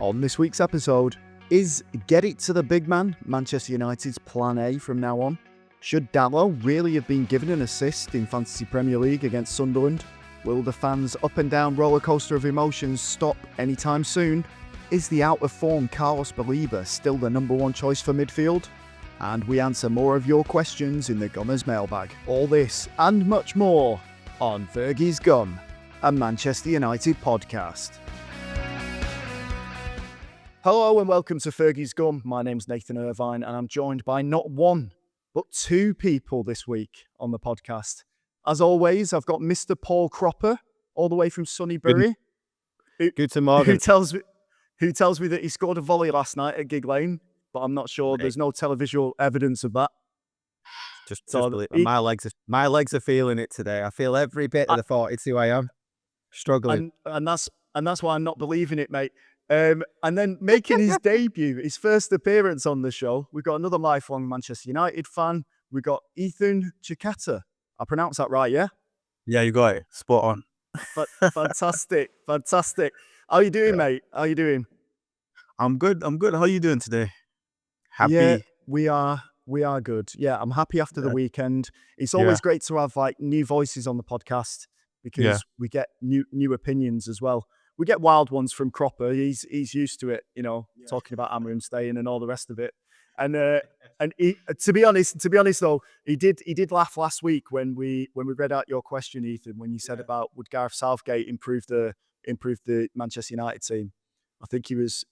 On this week's episode, is get it to the big man Manchester United's plan A from now on? Should Dalot really have been given an assist in Fantasy Premier League against Sunderland? Will the fans' up and down rollercoaster of emotions stop anytime soon? Is the out-of-form Carlos Baleba still the number one choice for midfield? And we answer more of your questions in the Gunners mailbag. All this and much more on Fergie's Gum, a Manchester United podcast. Hello and welcome to Fergie's Gum. My name's Nathan Irvine and I'm joined by not one, but two people this week on the podcast. As always, I've got Mr. Paul Cropper, all the way from sunny Bury. Good to morning. Who tells me that he scored a volley last night at Gig Lane, but I'm not sure. There's no televisual evidence of that. Just believe it. My legs are feeling it today. I feel every bit of the 42 I am. Struggling. And that's why I'm not believing it, mate. And then making his debut, his first appearance on the show, we've got another lifelong Manchester United fan. We've got Ethan Chiketa. I pronounced that right, yeah? Yeah, you got it. Spot on. Fantastic. How you doing, mate? How you doing? I'm good. How are you doing today? Happy? Yeah, we are good. Yeah, I'm happy after the weekend. It's always great to have like new voices on the podcast because we get new opinions as well. We get wild ones from Cropper. He's used to it, talking about Amorim staying and all the rest of it. And he, to be honest though, he did laugh last week when we read out your question, Ethan, when you said about would Gareth Southgate improve the Manchester United team. I think he was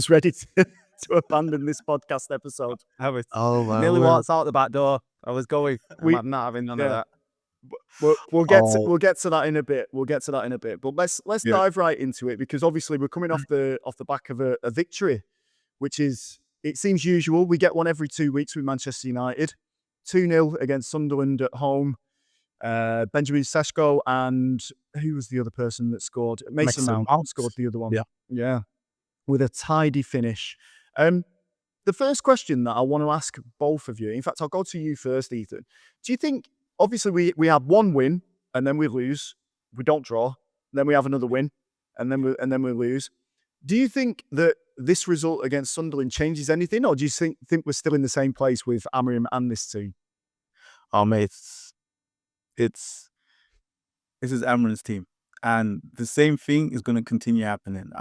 ready to abandon this podcast episode. Nearly walked out the back door. I was going. I'm not having none of that. We'll get to that in a bit. But let's dive right into it because obviously we're coming off the back of a victory, which is, it seems usual. We get one every 2 weeks with Manchester United. 2-0 against Sunderland at home. Benjamin Sesko and who was the other person that scored? Mason Mount scored the other one. Yeah. With a tidy finish. The first question that I want to ask both of you, in fact, I'll go to you first, Ethan. Do you think, obviously we have one win and then we lose, we don't draw, then we have another win and then we lose. Do you think that this result against Sunderland changes anything, or do you think we're still in the same place with Amorim and this team? Oh, mate, this is Amorim's team, and the same thing is going to continue happening.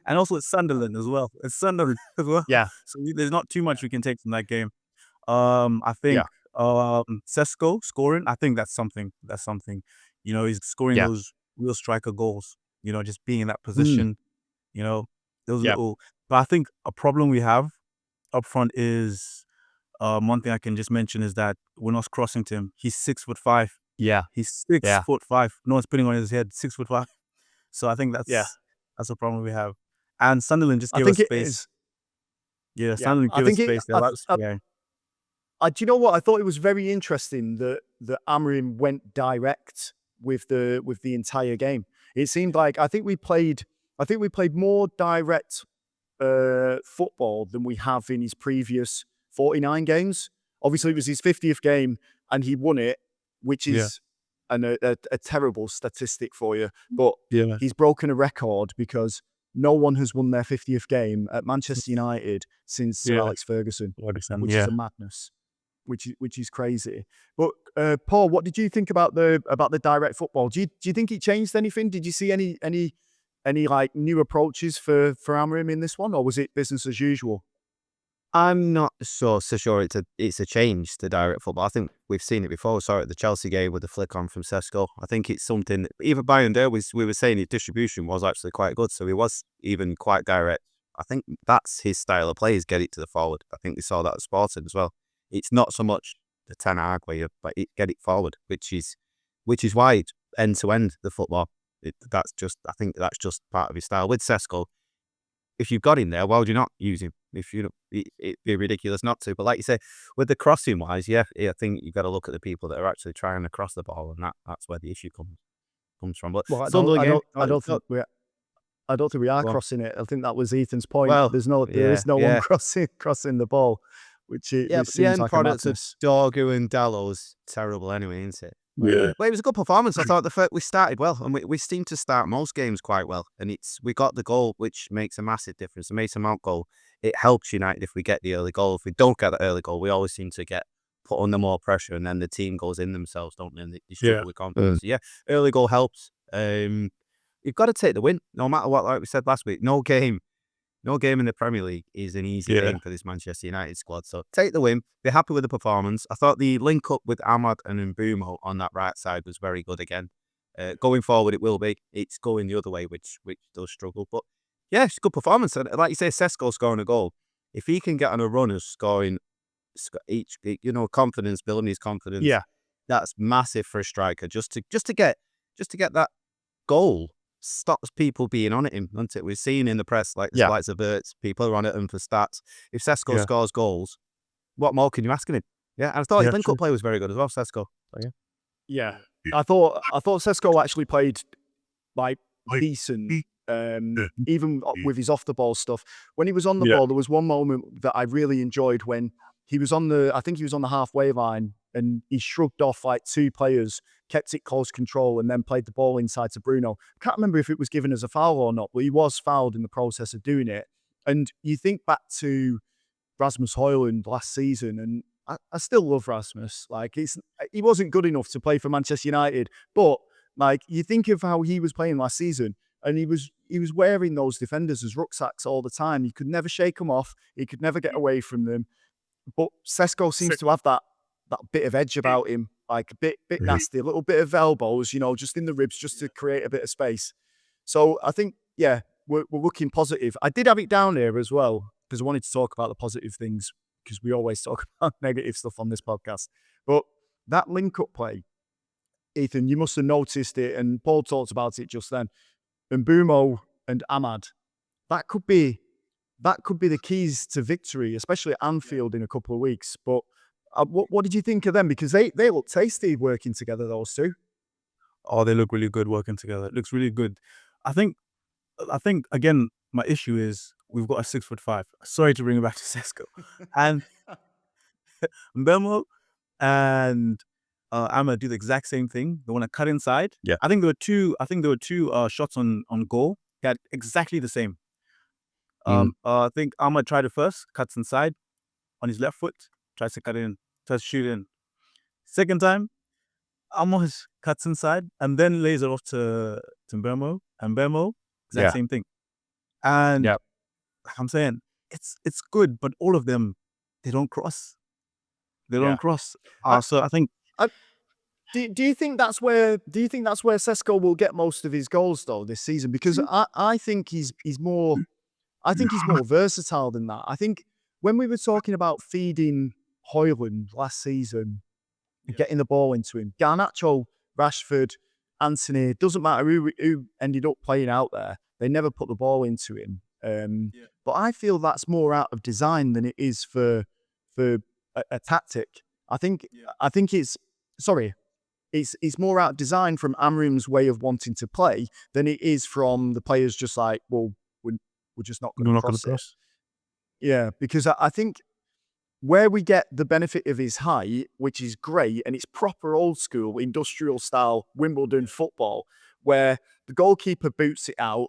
And also it's Sunderland as well. Yeah. So there's not too much we can take from that game. I think Sesko scoring, I think that's something. He's scoring those real striker goals. Just being in that position. Those little. But I think a problem we have up front is one thing I can just mention is that we're not crossing to him. He's 6'5". Yeah, he's 6'5". No one's putting on his head. 6'5". So I think that's a problem we have. And Sunderland just gave us space. Sunderland gave us space. Do you know what? I thought it was very interesting that Amorim went direct with the entire game. It seemed like I think we played more direct football than we have in his previous 49 games. Obviously, it was his 50th game and he won it, which is a terrible statistic for you. But he's broken a record because no one has won their 50th game at Manchester United since Sir Alex Ferguson, which is a madness. Which is crazy. But Paul, what did you think about the direct football? Do you think it changed anything? Did you see any like new approaches for Amorim in this one, or was it business as usual? I'm not so sure it's a change to direct football. I think we've seen it before. We saw it at the Chelsea game with the flick on from Sesko. I think it's something, even Bayern there, we were saying his distribution was actually quite good, so he was even quite direct. I think that's his style of play, is get it to the forward. I think we saw that at Sporting as well. It's not so much the Ten Hag way, but get it forward, which is why it's end to end the football. I think that's just part of his style. With Sesko, if you've got him there, why would you not use him? If you don't, it'd be ridiculous not to. But like you say, with the crossing wise, I think you've got to look at the people that are actually trying to cross the ball, and that's where the issue comes from. But I don't think we are crossing it. I think that was Ethan's point. Well, there is no one crossing the ball. Which the end product of Dorgu and Dalot's terrible anyway, isn't it? Yeah. But it was a good performance. I thought we started well, and we seemed to start most games quite well. And we got the goal, which makes a massive difference. The Mason Mount goal, it helps United if we get the early goal. If we don't get the early goal, we always seem to get put under more pressure, and then the team goes in themselves, don't they? And they struggle with confidence. So, yeah, early goal helps. You've got to take the win, no matter what. Like we said last week, no game in the Premier League is an easy game for this Manchester United squad. So take the win. Be happy with the performance. I thought the link up with Ahmad and Mbeumo on that right side was very good again. Going forward, it will be. It's going the other way, which does struggle. But yeah, it's a good performance. And like you say, Sesko scoring a goal. If he can get on a run of scoring each, confidence, building his confidence. Yeah, that's massive for a striker. Just to get that goal stops people being on at him, doesn't it? We've seen in the press, like the likes of Verts, people are on at him for stats. If Sesko scores goals, what more can you ask of him? Yeah, and I thought his link-up play was very good as well, Sesko. So, yeah. I thought Sesko actually played like decent, even with his off the ball stuff. When he was on the ball, there was one moment that I really enjoyed when he was on I think he was on the halfway line, and he shrugged off like two players, kept it close control, and then played the ball inside to Bruno. I can't remember if it was given as a foul or not, but he was fouled in the process of doing it. And you think back to Rasmus Højlund last season, and I still love Rasmus. Like, he wasn't good enough to play for Manchester United, but like, you think of how he was playing last season, and he was wearing those defenders as rucksacks all the time. He could never shake them off. He could never get away from them. But Sesko seems to have that bit of edge about him, like a bit nasty, a little bit of elbows, just in the ribs, just to create a bit of space. So I think, yeah, we're looking positive. I did have it down here as well, because I wanted to talk about the positive things, because we always talk about negative stuff on this podcast. But that link-up play, Ethan, you must have noticed it, and Paul talked about it just then. Mbeumo and Ahmad, that could be the keys to victory, especially at Anfield in a couple of weeks. But what did you think of them? Because they look tasty working together, those two. Oh, they look really good working together. It looks really good. I think again, my issue is we've got a 6'5". Sorry to bring it back to Sesko. And Mbeumo and Ahmad do the exact same thing. They want to cut inside. Yeah. I think there were two shots on goal that exactly the same. I think Ahmad tried it first, cuts inside on his left foot, tries to cut in, tries to shoot in. Second time, Ahmad cuts inside and then lays it off to Mbeumo. And Mbeumo, exact same thing. And I'm saying it's good, but all of them, they don't cross. They don't cross. So I think. Do you think that's where Sesko will get most of his goals though this season? Because I think he's more versatile than that. I think when we were talking about feeding Højlund last season, getting the ball into him, Garnacho, Rashford, Anthony, doesn't matter who ended up playing out there, they never put the ball into him. But I feel that's more out of design than it is for a tactic. I think it's more out of design from Amorim's way of wanting to play than it is from the players just like, well, we're just not going to cross it. Yeah, because I think where we get the benefit of his height, which is great, and it's proper old school, industrial style Wimbledon football, where the goalkeeper boots it out,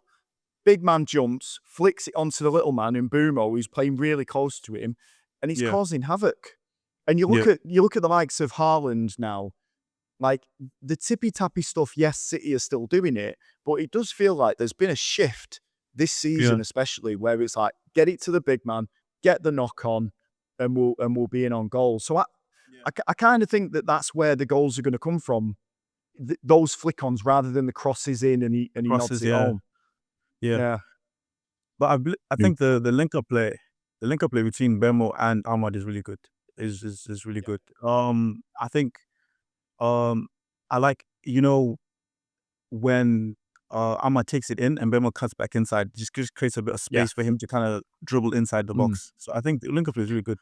big man jumps, flicks it onto the little man in Mbeumo, who's playing really close to him, and he's causing havoc. And you look at the likes of Haaland now, like the tippy-tappy stuff, yes, City are still doing it, but it does feel like there's been a shift this season, especially, where it's like, get it to the big man, get the knock on, and we'll be in on goals. So I kind of think that's where the goals are going to come from, those flick-ons rather than the crosses in and he nods it home. Yeah. But I think the link-up play between Mbeumo and Ahmad is really good. Is really good. I think I like, when Ahmad takes it in and Mbeumo cuts back inside, just creates a bit of space for him to kind of dribble inside the box. So I think the link-up is really good.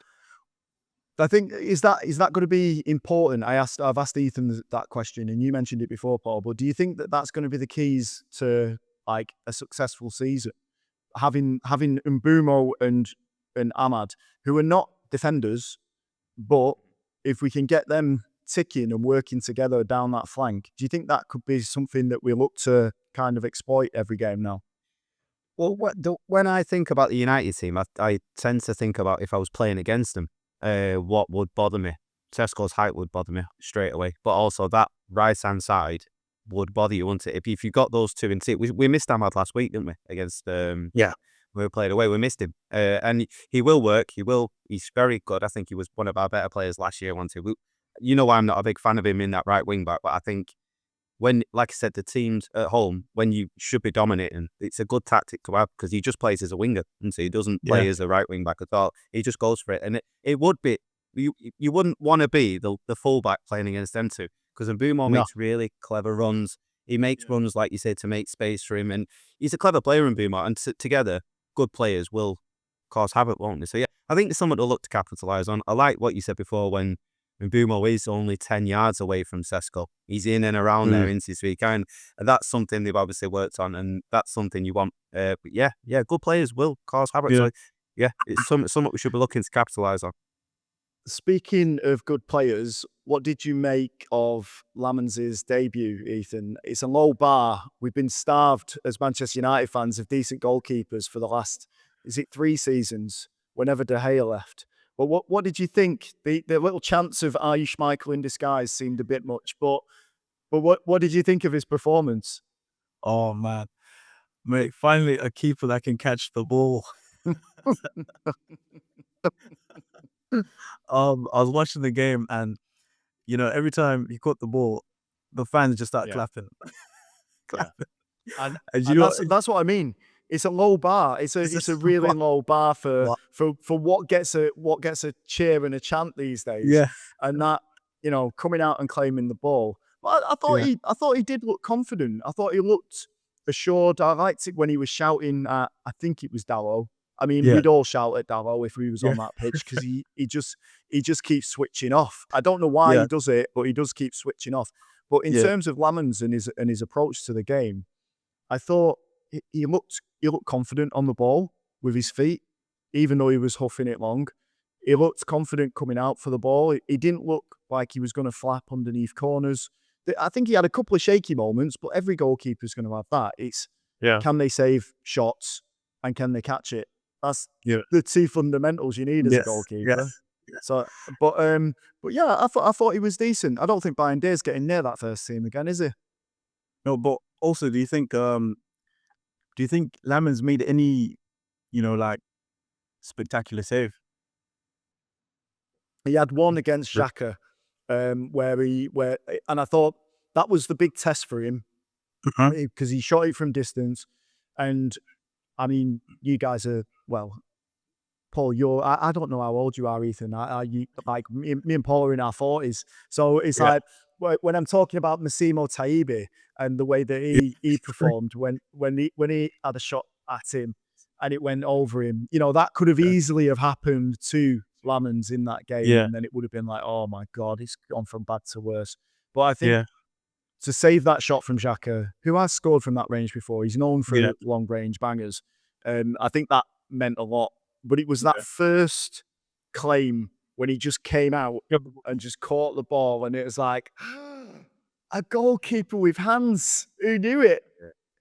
I think, is that going to be important? I've asked Ethan that question, and you mentioned it before, Paul, but do you think that's going to be the keys to like a successful season? Having Mbeumo and Ahmad, who are not defenders, but if we can get them ticking and working together down that flank. Do you think that could be something that we look to kind of exploit every game now? Well, when I think about the United team, I tend to think about if I was playing against them, what would bother me. Tesco's height would bother me straight away, but also that right-hand side would bother you, wouldn't it? If you got those two in team, we missed Ahmad last week, didn't we? Against we played away, we missed him, and he will work. He's very good. I think he was one of our better players last year. You know, I'm not a big fan of him in that right wing back, but I think when, like I said, the teams at home, when you should be dominating, it's a good tactic to have because he just plays as a winger, and so he doesn't play as a right wing back at all. He just goes for it, and it would be you wouldn't want to be the fullback playing against them two because Mbeumo makes really clever runs. He makes runs, like you said, to make space for him, and he's a clever player in Mbeumo, and together, good players will cause havoc, won't they? So yeah, I think there's something to look to capitalise on. I like what you said before when Mbeumo is only 10 yards away from Sesko. He's in and around there into this week, and that's something they've obviously worked on, and that's something you want. But yeah, good players will cause havoc. So yeah, it's something we should be looking to capitalise on. Speaking of good players, what did you make of Lamans' debut, Ethan? It's a low bar. We've been starved as Manchester United fans of decent goalkeepers for the last, 3 seasons, whenever De Gea left. But what did you think? The little chance of Are you Schmeichel in disguise seemed a bit much, but what did you think of his performance? Oh man, mate! Finally, a keeper that can catch the ball. I was watching the game, and every time he caught the ball, the fans just start clapping. Clapping. And that's what I mean. It's a low bar. It's a really low bar for what gets a cheer and a chant these days. Yeah. And that, coming out and claiming the ball. But I thought he did look confident. I thought he looked assured. I liked it when he was shouting at, I think it was Dalot. I mean, we'd all shout at Dalot if we was on that pitch because he just keeps switching off. I don't know why he does it, but he does keep switching off. But in terms of Lamans and his approach to the game, I thought he looked confident on the ball with his feet, even though he was huffing it long. He looked confident coming out for the ball. He didn't look like he was going to flap underneath corners. I think he had a couple of shaky moments, but every goalkeeper is going to have that. It's can they save shots and can they catch it? That's the 2 fundamentals you need as a goalkeeper. Yes. So, but yeah, I thought he was decent. I don't think Bayern Dayr's getting near that first team again, is he? No, but also, do you think Lamans made any, spectacular save? He had one against Xhaka, and I thought that was the big test for him because he shot it from distance, and I mean, you guys are Paul, I don't know how old you are, Ethan. Me and Paul are in our 40s, so it's like when I'm talking about Massimo Taibi and the way that he performed when he had a shot at him and it went over him, that could have easily have happened to Lamans in that game, and then it would have been like, oh my God, it's gone from bad to worse. But I think to save that shot from Xhaka, who has scored from that range before, he's known for long range bangers. I think that meant a lot. But it was that first claim when he just came out and just caught the ball, and it was like, a goalkeeper with hands. Who knew it?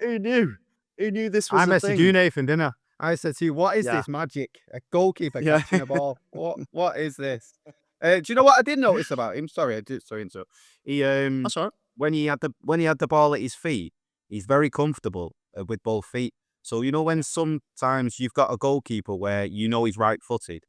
Who knew? Who knew this was a thing? I messaged you, Nathan, didn't I? I said to you, what is this magic? A goalkeeper catching a ball. What is this? Do you know what I did notice about him? Sorry, so he That's all right. when he had the ball at his feet, he's very comfortable with both feet. So when sometimes you've got a goalkeeper where he's right-footed,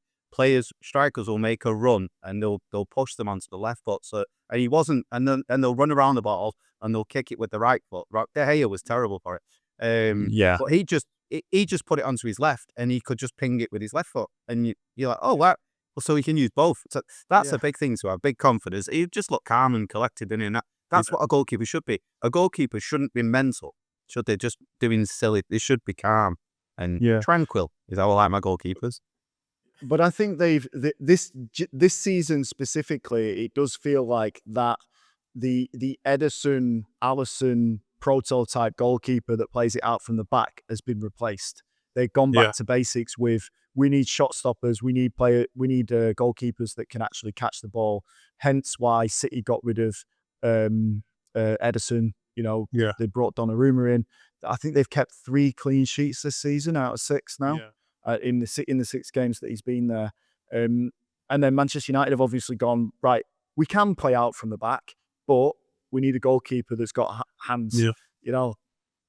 strikers will make a run and they'll push them onto the left foot. So and he wasn't, and they'll run around the ball and they'll kick it with the right foot. De Gea was terrible for it. But he just put it onto his left and he could just ping it with his left foot, and you're like, oh wow. Well, so he can use both. So that's a big thing to have, big confidence. He just looked calm and collected, and that's what a goalkeeper should be. A goalkeeper shouldn't be mental. Should they just doing silly? They should be calm and tranquil. Is how I like my goalkeepers. But I think this season specifically, it does feel like that the Ederson, Alisson prototype goalkeeper that plays it out from the back has been replaced. They've gone back to basics with we need shot stoppers. We need goalkeepers that can actually catch the ball. Hence why City got rid of Ederson. Yeah. They brought Donnarumma in. I think they've kept 3 clean sheets this season out of 6 now. In the 6 games that he's been there. And then Manchester United have obviously gone, right, we can play out from the back, but we need a goalkeeper that's got hands. Yeah.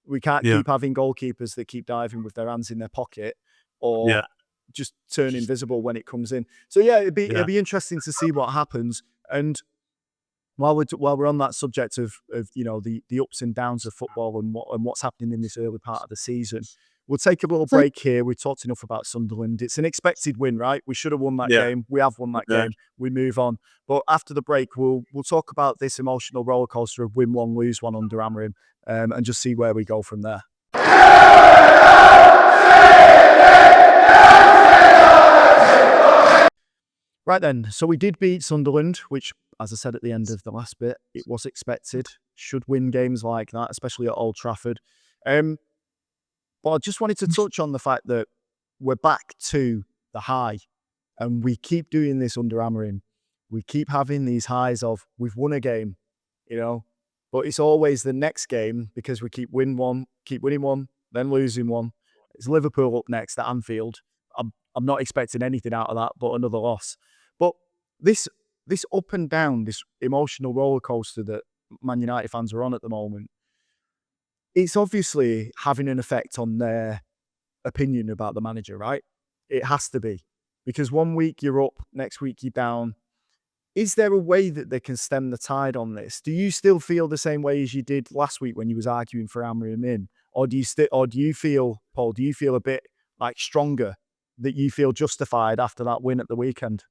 We can't keep having goalkeepers that keep diving with their hands in their pocket or just turn invisible when it comes in. So it'd be interesting to see what happens. And while we're on that subject of the ups and downs of football and what's happening in this early part of the season, we'll take a little break here. We talked enough about Sunderland. It's an expected win, right? We should have won that game. We have won that game. We move on. But after the break, we'll talk about this emotional roller coaster of win one, lose one under Amorim, and just see where we go from there. Right then, so we did beat Sunderland, which, as I said at the end of the last bit, it was expected. Should win games like that, especially at Old Trafford. But I just wanted to touch on the fact that we're back to the high, and we keep doing this under Amorim. We keep having these highs of we've won a game, but it's always the next game because we keep winning one, then losing one. It's Liverpool up next at Anfield. I'm not expecting anything out of that but another loss. But this up and down, this emotional roller coaster that Man United fans are on at the moment, it's obviously having an effect on their opinion about the manager, right? It has to be. Because one week you're up, next week you're down. Is there a way that they can stem the tide on this? Do you still feel the same way as you did last week when you was arguing for Amorim in? Or do you feel, Paul, a bit like stronger, that you feel justified after that win at the weekend?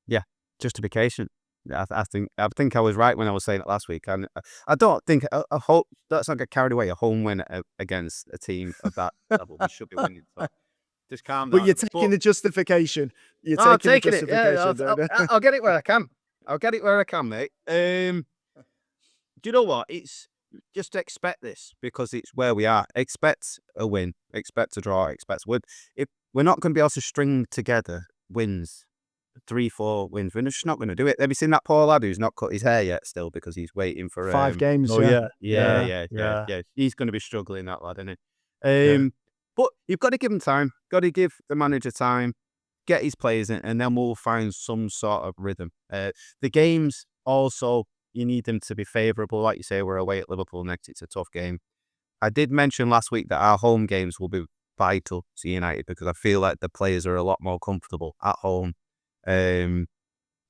Yeah, justification. I think I was right when I was saying it last week, and I don't think I hope let's not get carried away. A home win against a team of that level, we should be winning. So just calm down. But you're taking the justification. I'm taking it. Yeah, I'll get it where I can. I'll get it where I can, mate. Do you know what? It's just expect this because it's where we are. Expect a win. Expect a draw. Expect a win. If we're not going to be able to string together wins, 3-4 wins, we're just not going to do it. Have you seen that poor lad who's not cut his hair yet still because he's waiting for 5 games? Yeah. He's going to be struggling, that lad, isn't he? But you've got to give him time. Got to give the manager time, get his players in, and then we'll find some sort of rhythm. The games also, you need them to be favourable. Like you say, we're away at Liverpool next. It's a tough game. I did mention last week that our home games will be vital to United because I feel like the players are a lot more comfortable at home. And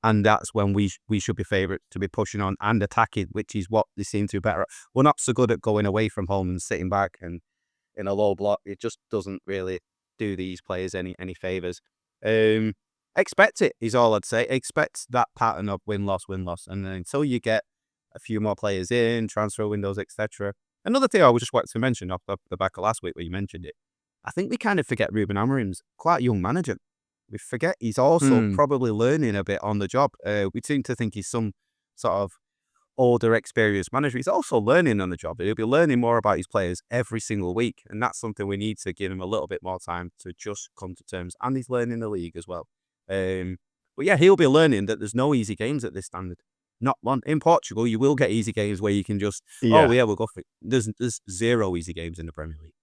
that's when we should be favourites to be pushing on and attacking, which is what they seem to be better at. We're not so good at going away from home and sitting back and in a low block. It just doesn't really do these players any favours. Expect it is all I'd say. Expect that pattern of win-loss. And then until you get a few more players in, transfer windows, etc. Another thing I just wanted to mention off the back of last week where you mentioned it, I think we kind of forget Ruben Amorim's quite a young manager. We forget he's also probably learning a bit on the job. We seem to think he's some sort of older, experienced manager. He's also learning on the job. He'll be learning more about his players every single week. And that's something we need to give him a little bit more time to just come to terms. And he's learning the league as well. But yeah, he'll be learning that there's no easy games at this standard. Not one. In Portugal, you will get easy games where you can just, we'll go for it. There's 0 easy games in the Premier League.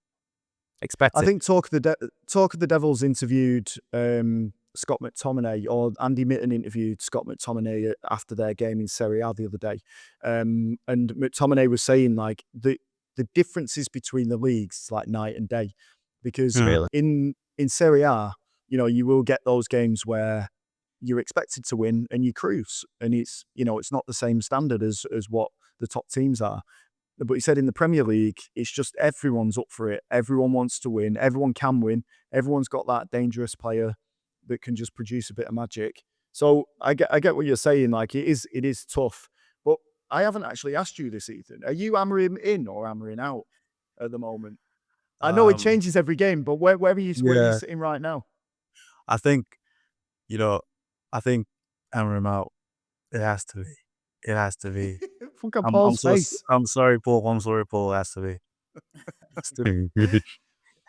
Expect it. I think Talk of the Devils interviewed Scott McTominay, or Andy Mitten interviewed Scott McTominay after their game in Serie A the other day. And McTominay was saying like the differences between the leagues is like night and day. Because in Serie A, you will get those games where you're expected to win and you cruise. And it's not the same standard as what the top teams are. But he said in the Premier League, it's just everyone's up for it. Everyone wants to win. Everyone can win. Everyone's got that dangerous player that can just produce a bit of magic. So I get what you're saying. Like it is tough. But I haven't actually asked you this, Ethan. Are you Amorim in or Amorim out at the moment? I know it changes every game, but where are you sitting right now? I think, Amorim out. It has to be. It has to be. I'm sorry, Paul. It has to be.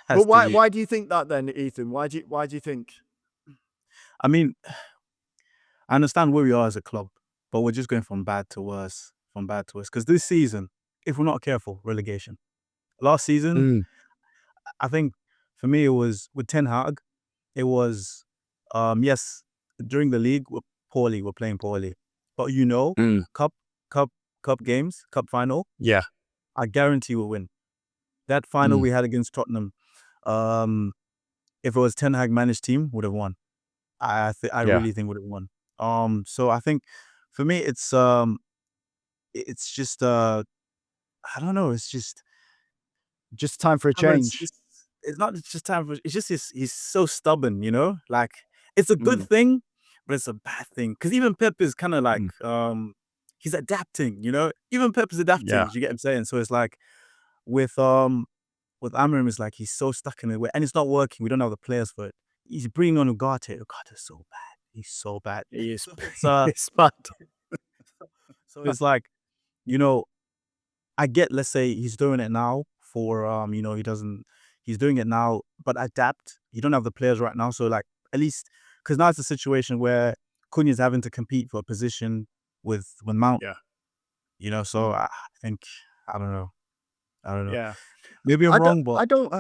But has to be. why do you think that then, Ethan? Why do you think? I mean, I understand where we are as a club, but we're just going from bad to worse, from bad to worse. Because this season, if we're not careful, relegation. Last season, Mm, I think for me it was with Ten Hag. It was, yes, during the league we're playing poorly, but mm, cup, cup, cup games, cup final, yeah. I guarantee we'll win. That final Mm, we had against Tottenham, um, if it was Ten Hag managed team, would have won. I yeah. really think would have won. So I think for me it's just I don't know. It's just Just time for a Cameron's change. just it's not just time for. It's just he's so stubborn. Like it's a good Mm, thing, but it's a bad thing because even Pep is kind of like mm, he's adapting. Even Pep is adapting. yeah. You get what I'm saying? So it's like with um with Amorim, it's like he's so stuck in it, and it's not working. We don't have the players for it. He's bringing on Ugarte. Ugarte's so bad. He's so bad. He is. So it's It's bad. so it's like you know I get, let's say he's doing it now for he doesn't he's doing it now, but adapt. You don't have the players right now, so like at least because now it's a situation where Cunha's having to compete for a position with Mount. Yeah. So Mm, I think I don't know. I don't know. yeah. Maybe I'm I don't. wrong, but I don't.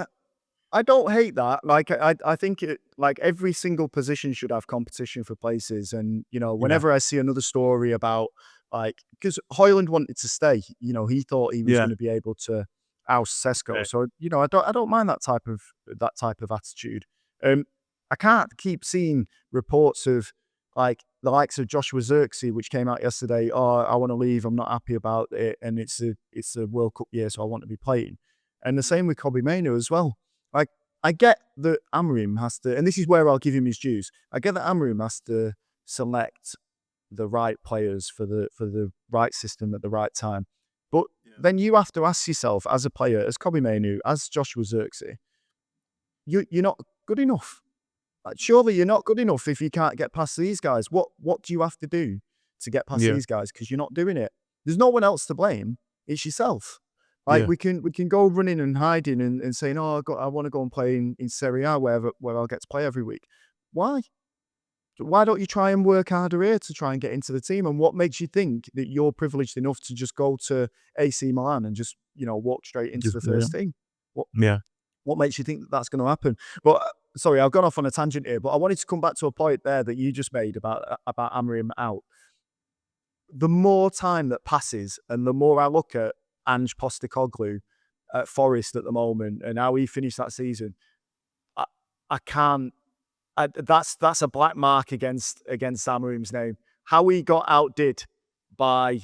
I don't hate that. Like I think like every single position should have competition for places. And yeah, whenever I see another story about like because Hoyland wanted to stay, he thought he was yeah, going to be able to oust Sesko. okay, So I don't mind that type of attitude. Um, I can't keep seeing reports of like the likes of Joshua Zirkzee, which came out yesterday. Oh, I want to leave. I'm not happy about it, and it's a World Cup year, so I want to be playing. And the same with Kobe Mainoo as well. Like, I get that Amorim has to, and this is where I'll give him his dues. I get that Amorim has to select the right players for the right system at the right time. But yeah, then you have to ask yourself, as a player, as Kobe Mainoo, as Joshua Zirkzee, you're not good enough. Like, surely you're not good enough if you can't get past these guys. What do you have to do to get past yeah, these guys? Because you're not doing it. There's no one else to blame. It's yourself. Like yeah, we can go running and hiding and saying, "Oh, I want to go and play in Serie A where I'll get to play every week." Why? Why don't you try and work harder here to try and get into the team? And what makes you think that you're privileged enough to just go to AC Milan and just walk straight into just the yeah, first team? What yeah, what makes you think that that's going to happen? But sorry, I've gone off on a tangent here. But I wanted to come back to a point there that you just made about Amorim out. The more time that passes, and the more I look at Ange Postecoglou at Forest at the moment, and how he finished that season, I, I can't. That's a black mark against Amorim's name. How he got outdid by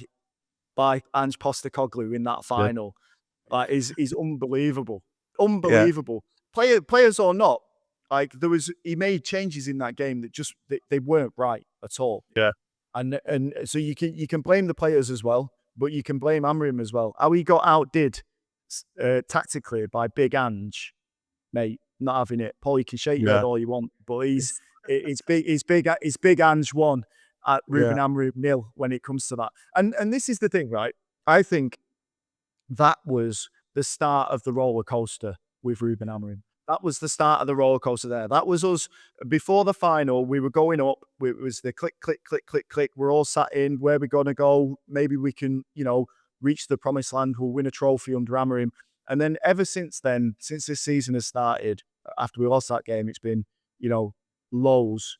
Ange Postecoglou in that yeah, final, like is unbelievable, yeah, unbelievable. Players or not, like he made changes in that game that just they weren't right at all. yeah, And so you can blame the players as well, but you can blame Amorim as well. How he got outdid tactically by Big Ange, mate, not having it. Paul, you can shake your head yeah, all you want, but it's, it's big Ange 1 at yeah, Ruben Amorim 0 when it comes to that. And this is the thing, right? I think that was the start of the roller coaster with Ruben Amorim. That was the start of the roller coaster there. That was us before the final. We were going up. It was the click, click, click, click, click. We're all sat in. Where we going to go? Maybe we can, reach the promised land. We'll win a trophy under Amorim. And then ever since then, since this season has started, after we lost that game, it's been, lows,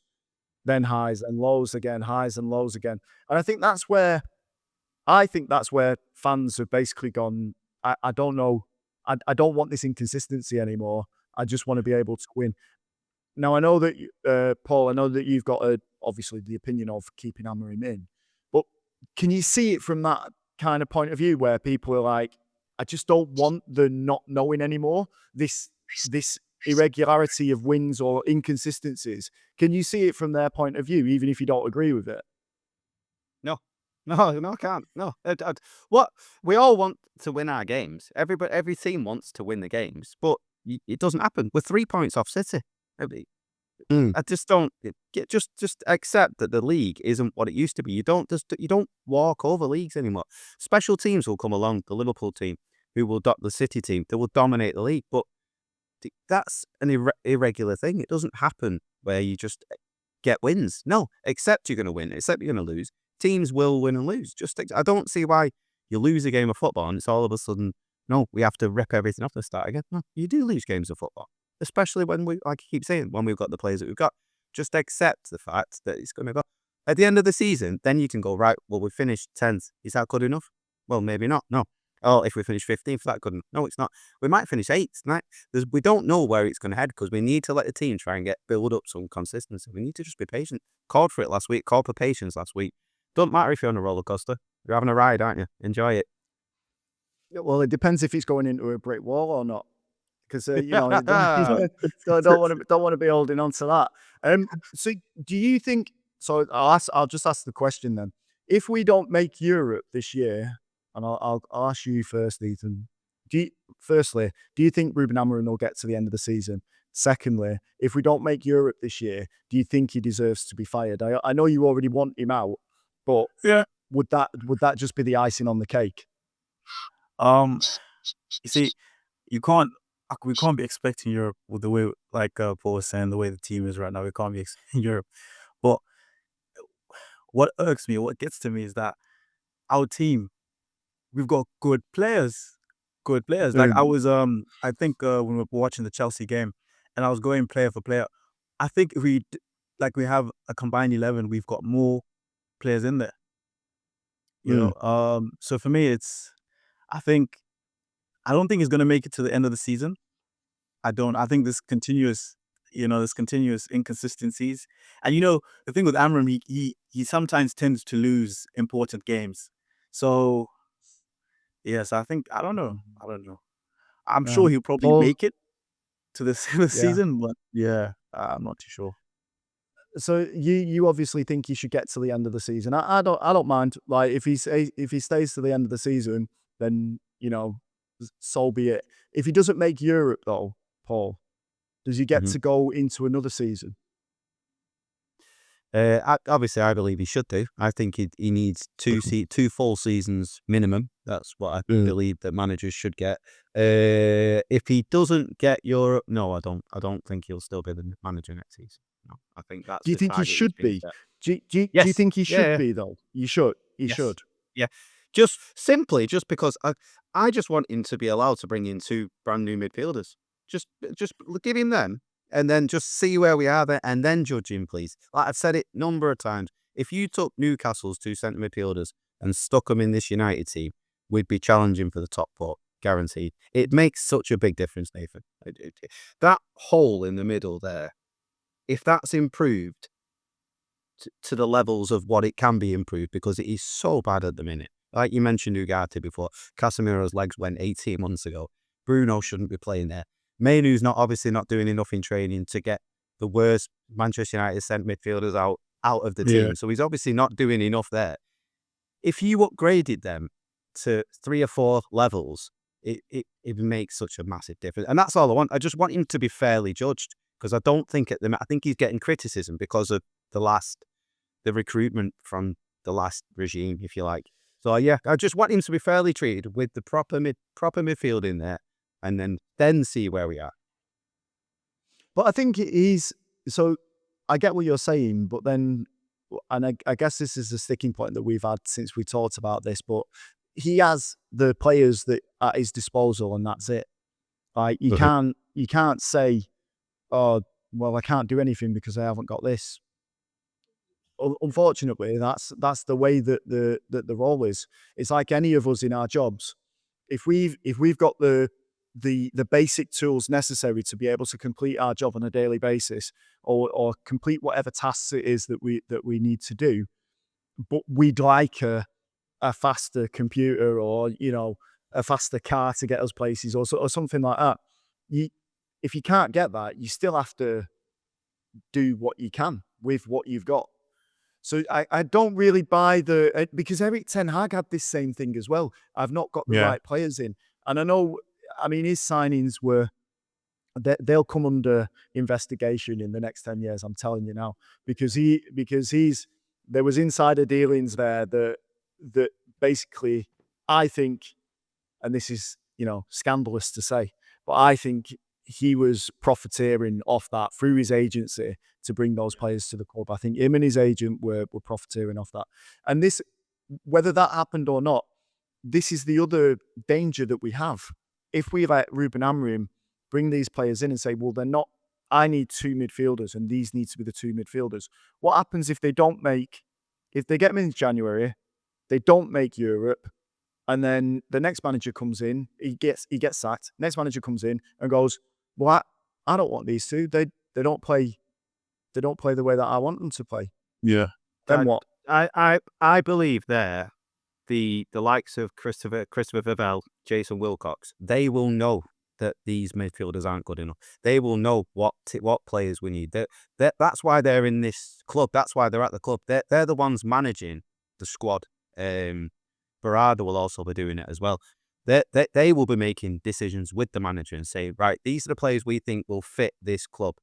then highs and lows again, highs and lows again. And I think that's where fans have basically gone, I don't know. I don't want this inconsistency anymore. I just want to be able to win. Now, I know that, Paul, I know that you've got, obviously, the opinion of keeping Amorim in. But can you see it from that kind of point of view where people are like, I just don't want the not knowing anymore, this irregularity of wins or inconsistencies. Can you see it from their point of view, even if you don't agree with it? No. No, I can't. No. What we all want to win our games. Every team wants to win the games, but it doesn't happen. We're 3 points off City. Mm. I just don't just accept that the league isn't what it used to be. You don't walk over leagues anymore. Special teams will come along, the Liverpool team, the City team, they will dominate the league, but That's an irregular thing. It doesn't happen where you just get wins. No, accept you're going to win, accept you're going to lose. Teams will win and lose. I don't see why you lose a game of football and it's all of a sudden, no, we have to rip everything off and start again. No, you do lose games of football, especially when like I keep saying, when we've got the players that we've got. Just accept the fact that it's going to go. At the end of the season, then you can go, right, well, we finished 10th. Is that good enough? Well, maybe not. No. Oh, if we finish 15th, that good enough? No, it's not. We might finish 8th. We don't know where it's going to head because we need to let the team try and build up some consistency. We need to just be patient. Called for it last week. Called for patience last week. Don't matter if you're on a roller coaster. You're having a ride, aren't you? Enjoy it. Yeah, well, it depends if it's going into a brick wall or not. Because don't want to be holding on to that. So do you think? So I'll just ask the question then. If we don't make Europe this year, and I'll ask you first, Ethan. Do you think Ruben Amorim will get to the end of the season? Secondly, if we don't make Europe this year, do you think he deserves to be fired? I know you already want him out, but Yeah. would that just be the icing on the cake? You see, we can't be expecting Europe with the way, like Paul was saying, the way the team is right now. We can't be expecting Europe. But what irks me, what gets to me is that our team, we've got good players. Like I was, I think when we were watching the Chelsea game, and I was going player for player. I think if we have a combined 11, we've got more players in there. You know, so for me, I don't think he's gonna make it to the end of the season. I don't. I think this continuous inconsistencies, and the thing with Amram, he sometimes tends to lose important games. So yes, I don't know. I'm sure he'll probably Paul, make it to the season, but yeah, I'm not too sure. So you obviously think he should get to the end of the season. I don't mind. Like if he stays to the end of the season, then so be it. If he doesn't make Europe though, Paul, does he get to go into another season? Obviously, I believe he should do. I think he needs two full seasons minimum. That's what I believe that managers should get. If he doesn't get Europe, no, I don't think he'll still be the manager next season. No, I think that's. Do you think he should be? Do you think he should be though? You should. He should. Yeah. Just because I just want him to be allowed to bring in 2 brand new midfielders. Just give him them. And then just see where we are there and then judge him, please. Like I've said it a number of times. If you took Newcastle's 2 centre midfielders and stuck them in this United team, we'd be challenging for the top 4, guaranteed. It makes such a big difference, Nathan. That hole in the middle there, if that's improved to the levels of what it can be improved, because it is so bad at the minute. Like you mentioned Ugarte before, Casemiro's legs went 18 months ago. Bruno shouldn't be playing there. Mainu's obviously not doing enough in training to get the worst Manchester United centre midfielders out of the team. So he's obviously not doing enough there. If you upgraded them to 3 or 4 levels, it makes such a massive difference. And that's all I want. I just want him to be fairly judged, because I don't think I think he's getting criticism because of the recruitment from the last regime, if you like. So yeah, I just want him to be fairly treated with the proper midfield in there. And then see where we are. But I think so I get what you're saying, but then, and I guess this is the sticking point that we've had since we talked about this, but he has the players that at his disposal, and that's it. Like you can't say, oh, well, I can't do anything because I haven't got this. Unfortunately, that's the way that the role is. It's like any of us in our jobs. If we've got the basic tools necessary to be able to complete our job on a daily basis, or complete whatever tasks it is that we need to do, but we'd like a faster computer or a faster car to get us places or something like that. If you can't get that, you still have to do what you can with what you've got. So I don't really buy because Eric Ten Hag had this same thing as well. I've not got the right players in, and I know. I mean, his signings they'll come under investigation in the next 10 years. I'm telling you now, because there was insider dealings there that basically, I think, and this is scandalous to say, but I think he was profiteering off that through his agency to bring those players to the club. I think him and his agent were profiteering off that. And this, whether that happened or not, this is the other danger that we have. If we let Ruben Amorim bring these players in and say, well, they're not, I need 2 midfielders and these need to be the 2 midfielders. What happens if they don't make, if they get them in January, they don't make Europe, and then the next manager comes in, he gets sacked. Next manager comes in and goes, well, I don't want these 2. They don't play the way that I want them to play. Yeah. Then what? I believe there, the likes of Christopher Vivell, Jason Wilcox, they will know that these midfielders aren't good enough. They will know what players we need. That's why they're in this club. That's why they're at the club. They're the ones managing the squad. Barada will also be doing it as well. They will be making decisions with the manager and say, right, these are the players we think will fit this club.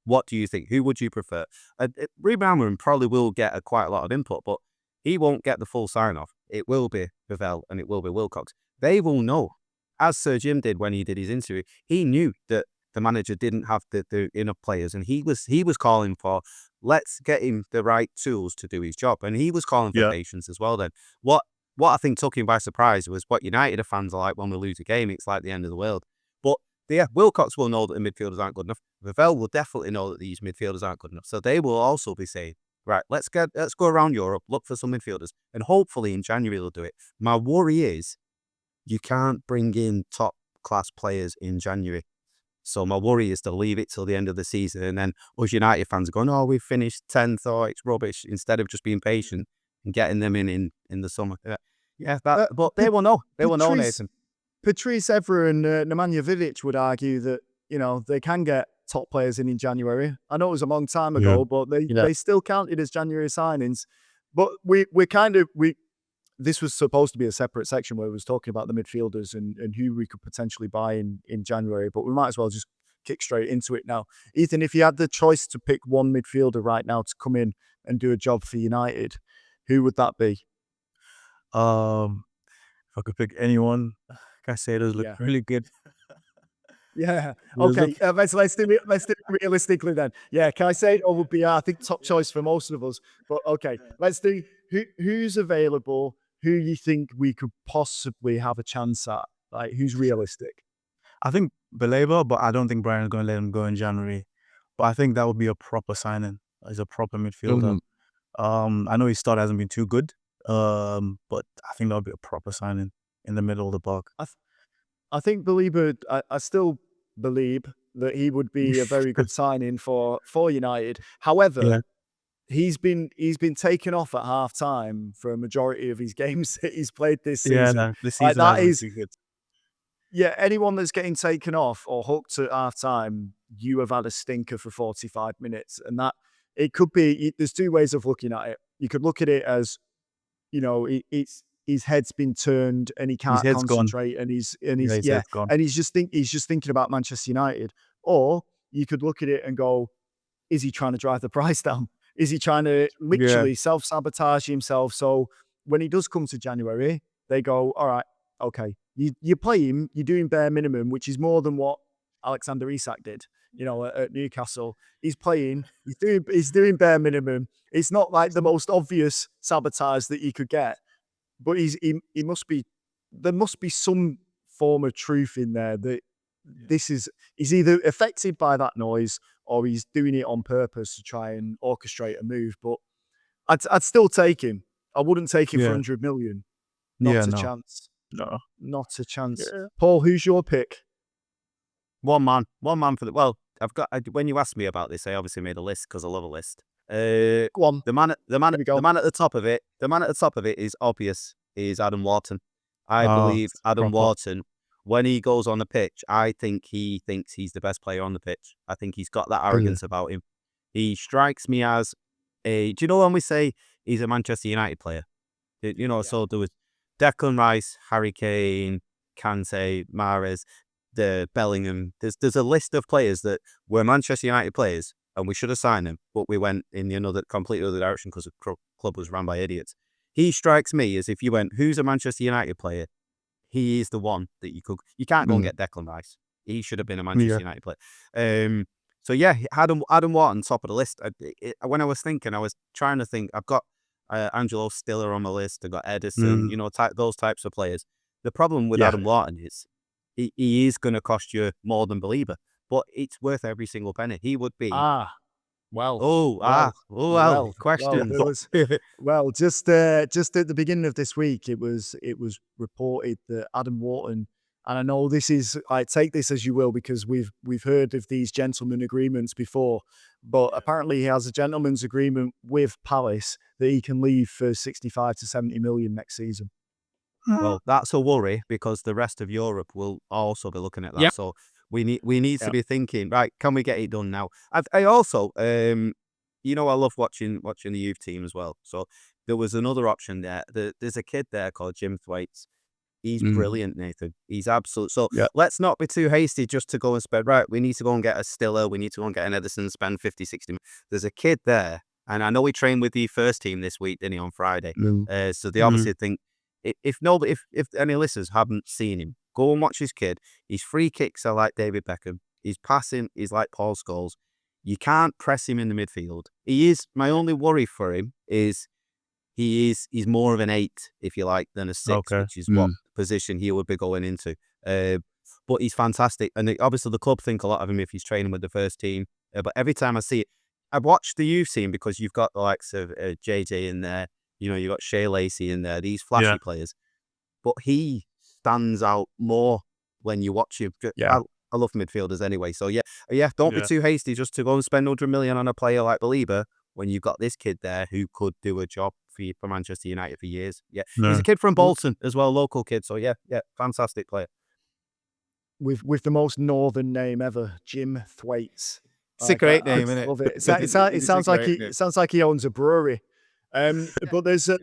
What do you think? Who would you prefer? Ruben Amorim probably will get quite a lot of input, but he won't get the full sign-off. It will be Vivell and it will be Wilcox. They will know, as Sir Jim did when he did his interview. He knew that the manager didn't have the enough players, and he was calling for, let's get him the right tools to do his job, and he was calling for patience as well. Then what I think took him by surprise was what United fans are like when we lose a game. It's like the end of the world. But yeah, Wilcox will know that the midfielders aren't good enough. Vivell will definitely know that these midfielders aren't good enough. So they will also be saying, right, let's go around Europe, look for some midfielders, and hopefully in January they'll do it. My worry is you can't bring in top class players in January. So my worry is to leave it till the end of the season, and then us United fans are going, oh, we've finished 10th, or it's rubbish, instead of just being patient and getting them in the summer. Yeah, but they will know. They will know, Nathan. Patrice Evra and Nemanja Vidic would argue that, they can get top players in January. I know it was a long time ago, but they still counted as January signings. But this was supposed to be a separate section where we was talking about the midfielders and who we could potentially buy in January, but we might as well just kick straight into it now. Ethan, if you had the choice to pick one midfielder right now to come in and do a job for United, who would that be? If I could pick anyone, Caicedo's look really good. Yeah. Okay. Let's do it realistically then. Yeah, Caicedo would be, I think, top choice for most of us. But okay, let's do who's available. Who you think we could possibly have a chance at? Like, who's realistic? I think Baleba, but I don't think Brian's going to let him go in January. But I think that would be a proper signing. He's a proper midfielder. I know his start hasn't been too good, but I think that would be a proper signing in the middle of the park. I think Baleba, I still believe that he would be a very good signing for United. However, he's been taken off at half time for a majority of his games that he's played this season. This season that is good. Yeah, anyone that's getting taken off or hooked at half time, you have had a stinker for 45 minutes. And that it could be, there's 2 ways of looking at it. You could look at it as, it's his head's been turned and he can't concentrate, and he's just thinking about Manchester United. Or you could look at it and go, is he trying to drive the price down? Is he trying to literally self-sabotage himself? So when he does come to January, they go, all right, okay, you play him, you're doing bare minimum, which is more than what Alexander Isak did, at Newcastle. He's playing, he's doing bare minimum. It's not like the most obvious sabotage that you could get, but there must be some form of truth in there that he's either affected by that noise or he's doing it on purpose to try and orchestrate a move. But I'd still take him. I wouldn't take him for 100 million. Not a chance. No. Not a chance. Yeah. Paul, who's your pick? One man for the, well, when you asked me about this, I obviously made a list because I love a list. Go on. The man at the top of it is obvious, is Adam Wharton. I believe Adam Wharton, when he goes on the pitch, I think he thinks he's the best player on the pitch. I think he's got that arrogance about him. He strikes me as do you know when we say he's a Manchester United player? So there was Declan Rice, Harry Kane, Kante, Mahrez, the Bellingham. There's a list of players that were Manchester United players, and we should have signed them, but we went in the completely other direction because the club was run by idiots. He strikes me as, if you went, who's a Manchester United player? He is the one that you can't go and get Declan Rice. He should have been a Manchester United player. So yeah, Adam Wharton, top of the list. When I was thinking, I was trying to think. I've got Angelo Stiller on the list. I've got Edison. Those types of players. The problem with Adam Wharton is he is going to cost you more than Belieber, but it's worth every single penny. He would be. Questions. Well, just at the beginning of this week, it was reported that Adam Wharton, and I know this is, I take this as you will, because we've heard of these gentleman agreements before, but apparently he has a gentleman's agreement with Palace that he can leave for 65 to 70 million next season. Well, that's a worry, because the rest of Europe will also be looking at that. So we need to be thinking, right, can we get it done now? I also, I love watching the youth team as well. So there was another option there. There's a kid there called Jim Thwaites. He's brilliant, Nathan. He's absolute. So let's not be too hasty just to go and spend, right, we need to go and get a Stiller. We need to go and get an Edison, spend 50, 60. There's a kid there. And I know he trained with the first team this week, didn't he, on Friday? So they obviously think, if any listeners haven't seen him, go and watch his kid. His free kicks are like David Beckham. His passing is like Paul Scholes. You can't press him in the midfield. My only worry for him is he's more of an 8, if you like, than a 6, which is what position he would be going into. But he's fantastic. And obviously the club think a lot of him if he's training with the first team. But every time I see it, I've watched the youth team, because you've got the likes of JJ in there. You've got Shea Lacey in there, these flashy players. But he stands out more when you watch him. I love midfielders anyway. So don't be too hasty just to go and spend 100 million on a player like Belieber when you've got this kid there who could do a job for Manchester United for years. He's a kid from Bolton as well, local kid. So fantastic player. With the most northern name ever, Jim Thwaites. It's a great name, isn't it? Love it. It sounds like he owns a brewery. But there's also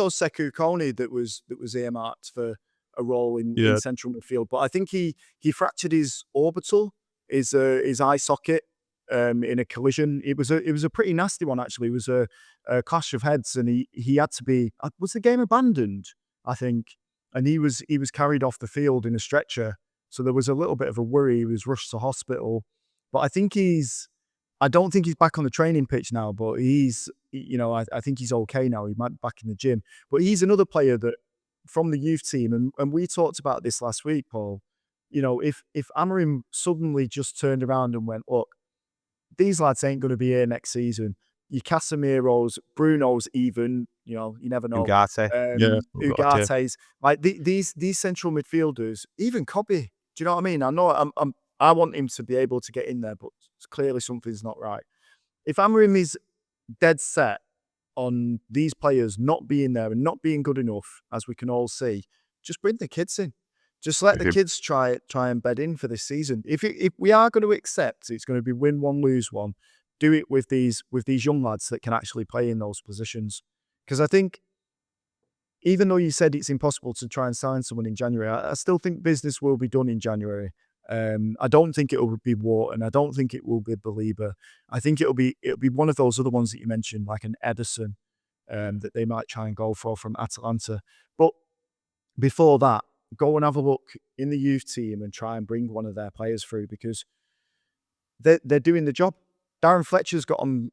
Sekou Kone that was earmarked for a role in central midfield, but I think he fractured his orbital, his eye socket, in a collision. It was a pretty nasty one, actually. It was a clash of heads, and he had to be. Was the game abandoned? I think, and he was carried off the field in a stretcher. So there was a little bit of a worry. He was rushed to hospital, but I think I don't think he's back on the training pitch now, but he's, I think he's okay now. He might be back in the gym. But he's another player that, from the youth team, and we talked about this last week, Paul, if Amorim suddenly just turned around and went, look, these lads ain't going to be here next season. Your Casemiro's, Bruno's even, you never know. Ugate's, like these central midfielders, even Kobe. Do you know what I mean? I know I want him to be able to get in there, but clearly something's not right. If Amorim is dead set on these players not being there and not being good enough, as we can all see, just bring the kids in. Just let the kids try and bed in for this season. If we are going to accept it's going to be win one, lose one, do it with these young lads that can actually play in those positions. Because I think, even though you said it's impossible to try and sign someone in January, I still think business will be done in January. I don't think it will be Wharton. I don't think it will be Belieber. I think it'll be one of those other ones that you mentioned, like an Edison, that they might try and go for from Atalanta. But before that, go and have a look in the youth team and try and bring one of their players through, because they're doing the job. Darren Fletcher's got them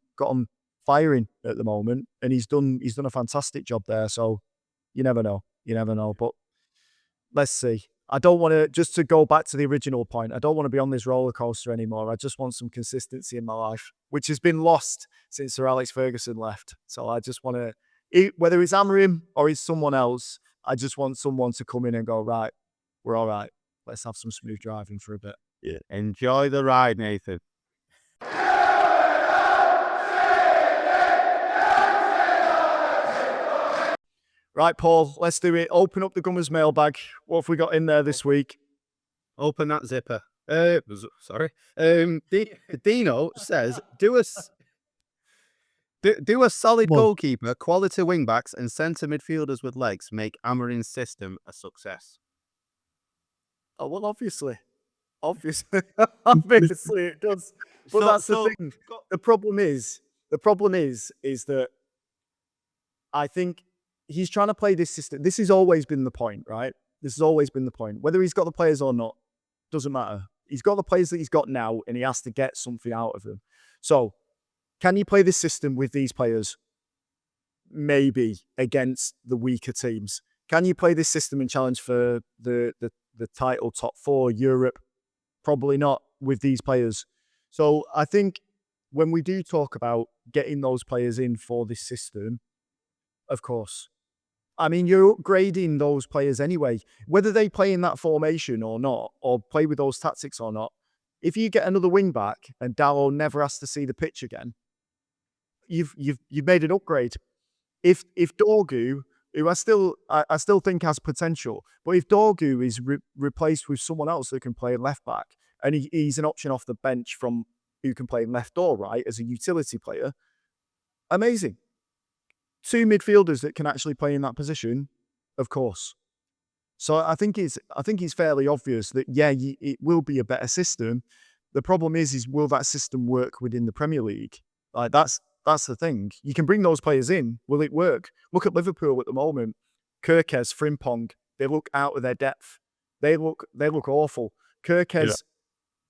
firing at the moment, and he's done a fantastic job there. So you never know. But let's see. I don't want to, just to go back to the original point, I don't want to be on this roller coaster anymore. I just want some consistency in my life, which has been lost since Sir Alex Ferguson left. So I just want to, whether it's Amorim or it's someone else, I just want someone to come in and go, right, we're all right. Let's have some smooth driving for a bit. Yeah. Enjoy the ride, Nathan. Right, Paul, let's do it. Open up the Gummers mailbag. What have we got in there this week? Open that zipper. Sorry. Dino says, do a solid goalkeeper, quality wing-backs and centre midfielders with legs make Amorim's system a success. Oh, well, obviously. Obviously it does. But that's the thing. The problem is that I think he's trying to play this system. This has always been the point, right? This has always been the point. Whether he's got the players or not, doesn't matter. He's got the players that he's got now, and he has to get something out of them. So, can you play this system with these players? Maybe against the weaker teams. Can you play this system and challenge for the title top 4 Europe? Probably not with these players. So I think when we do talk about getting those players in for this system, of course, I mean, you're upgrading those players anyway, whether they play in that formation or not, or play with those tactics or not. If you get another wing back and Darrow never has to see the pitch again, you've made an upgrade. If Dorgu, who I still think has potential, but if Dorgu is replaced with someone else who can play left back, and he's an option off the bench from who can play left or right as a utility player, amazing. 2 midfielders that can actually play in that position, of course. So I think it's fairly obvious that it will be a better system. The problem is will that system work within the Premier League? Like that's the thing. You can bring those players in. Will it work? Look at Liverpool at the moment. Kirkes, Frimpong, they look out of their depth. They look awful. Kirkes,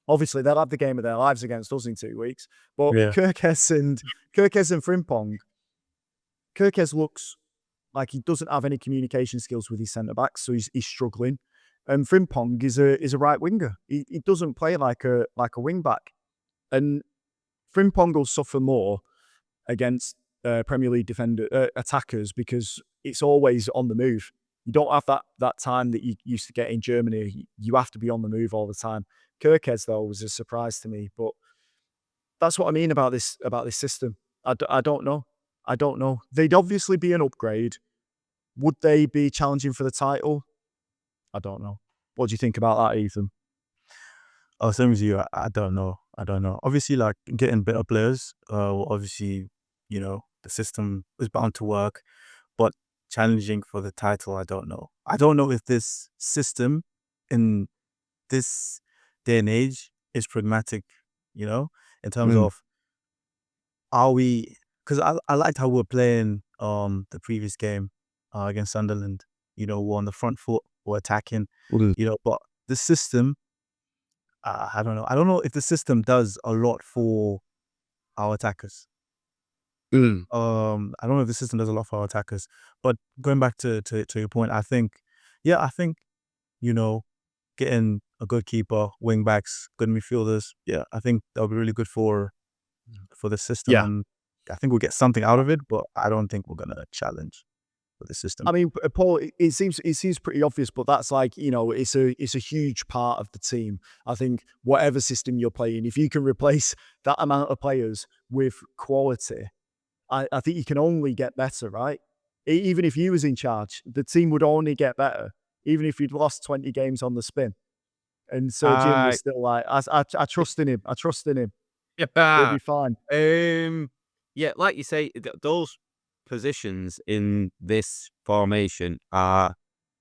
obviously they'll have the game of their lives against us in 2 weeks. But Kirkes and Frimpong, Kirkes looks like he doesn't have any communication skills with his centre backs, so he's struggling. And Frimpong is a right winger. He doesn't play like a wing back. And Frimpong will suffer more against Premier League attackers because it's always on the move. You don't have that time that you used to get in Germany. You have to be on the move all the time. Kirkes, though, was a surprise to me. But that's what I mean about this system. I don't know. I don't know. They'd obviously be an upgrade. Would they be challenging for the title? I don't know. What do you think about that, Ethan? Oh, same as you. I don't know. Obviously, like getting better players. Obviously, the system is bound to work, but challenging for the title, I don't know. I don't know if this system in this day and age is pragmatic. In terms of are we? Because I liked how we were playing the previous game against Sunderland. We're on the front foot, we're attacking. But the system, I don't know. I don't know if the system does a lot for our attackers. I don't know if the system does a lot for our attackers. But going back to your point, I think, getting a good keeper, wing backs, good midfielders, I think that'll be really good for the system. Yeah. And I think we'll get something out of it, but I don't think we're gonna challenge for the system. I mean, Paul, it seems pretty obvious, but that's like, it's a huge part of the team. I think whatever system you're playing, if you can replace that amount of players with quality, I think you can only get better, right? Even if you was in charge, the team would only get better, even if you'd lost 20 games on the spin. And so Jim was still like, I trust in him. I trust in him. He'll be fine. Yeah, like you say, those positions in this formation are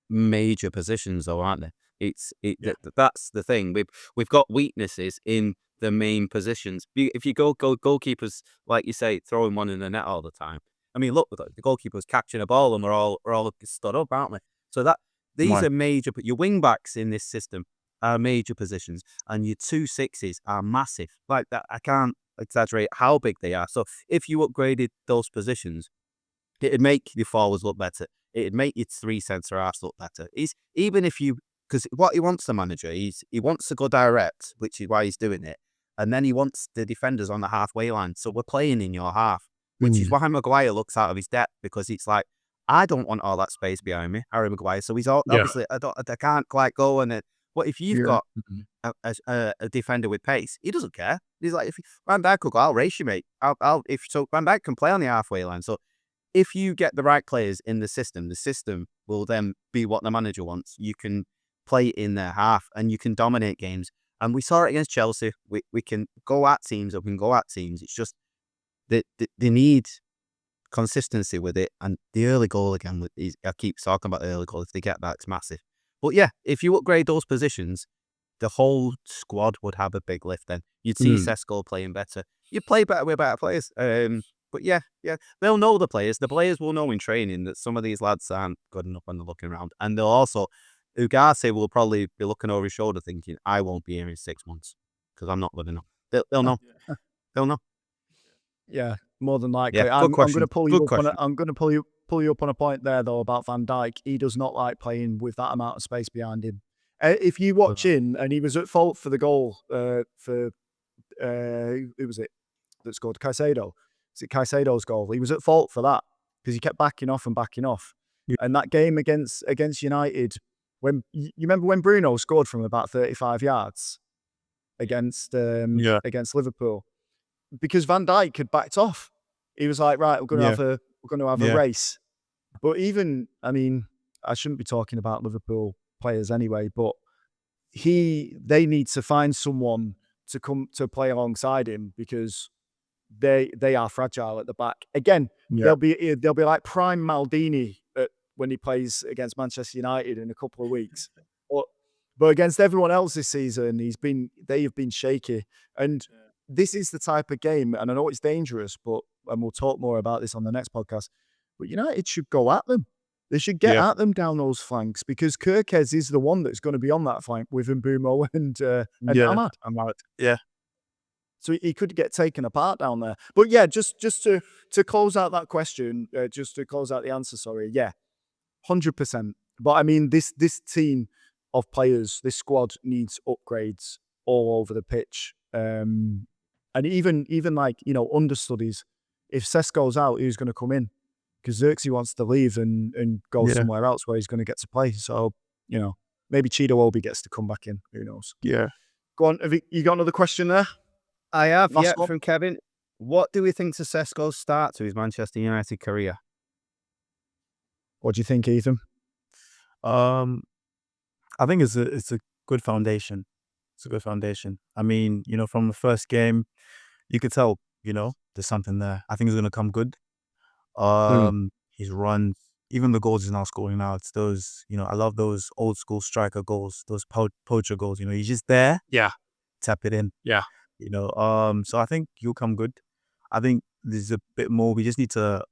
major positions, though, aren't they? That's the thing. We've got weaknesses in the main positions. If you go goalkeepers, like you say, throwing one in the net all the time. I mean, look, the goalkeeper's catching a ball, and we're all stood up, aren't we? So these are major. Your wing backs in this system are major positions, and your 2 6s are massive. Like that, I can't exaggerate how big they are. So if you upgraded those positions, it'd make your forwards look better. It'd make your 3 centre-halves look better. Because what he wants, the manager, he wants to go direct, which is why he's doing it. And then he wants the defenders on the halfway line. So we're playing in your half, which is why Maguire looks out of his depth, because it's like, I don't want all that space behind me, Harry Maguire. So he's obviously, I can't quite go on it. But if you've got a defender with pace, he doesn't care. He's like, if Van Dijk will go, I'll race you, mate. So Van Dijk can play on the halfway line. So if you get the right players in the system will then be what the manager wants. You can play in their half and you can dominate games. And we saw it against Chelsea. We can go at teams, or we can go at teams. It's just they need consistency with it. And the early goal again, I keep talking about the early goal. If they get that, it's massive. But yeah, if you upgrade those positions, the whole squad would have a big lift then. You'd see Sesko playing better. You'd play better with better players. But yeah, they'll know the players. The players will know in training that some of these lads aren't good enough when they're looking around. And they'll also Ugarte will probably be looking over his shoulder thinking, I won't be here in 6 months because I'm not living up. They'll know. They'll know. Yeah, more than likely. Yeah, good I'm going question. to pull Good you up on question. I'm going to pull you up on a point there though about Van Dijk. He does not like playing with that amount of space behind him. If you watch in, and he was at fault for the goal for who was it that scored? Caicedo. Is it Caicedo's goal? He was at fault for that because he kept backing off and backing off. Yeah. And that game against United, when you remember when Bruno scored from about 35 yards against against Liverpool, because Van Dijk had backed off. He was like, right, we're going to have a race. But even, I mean, I shouldn't be talking about Liverpool players anyway, but they need to find someone to come to play alongside him because they are fragile at the back. Again, they'll be like prime Maldini when he plays against Manchester United in a couple of weeks. But against everyone else this season, they have been shaky. And this is the type of game, and I know it's dangerous, and we'll talk more about this on the next podcast, but United should go at them. They should get at them down those flanks because Kirkez is the one that's going to be on that flank with Mbumo and Ahmad. Yeah. So he could get taken apart down there. But yeah, just to close out that question, just to close out the answer, sorry. Yeah, 100%. But I mean, this team of players, this squad needs upgrades all over the pitch. And even like, understudies. If Sesko's out, who's going to come in? Because Xerxes wants to leave and go somewhere else where he's going to get to play. So, maybe Chido Obi gets to come back in. Who knows? Yeah. Go on. Have you got another question there? I have, Last one. from Kevin. What do we think to Sesko's start to his Manchester United career? What do you think, Ethan? I think it's a good foundation. It's a good foundation. I mean, from the first game, you could tell, there's something there. I think it's going to come good. His runs, even the goals he's now scoring now, it's those, I love those old school striker goals, those poacher goals. He's just there. Yeah. Tap it in. Yeah. So I think he'll come good. I think there's a bit more. We just need to,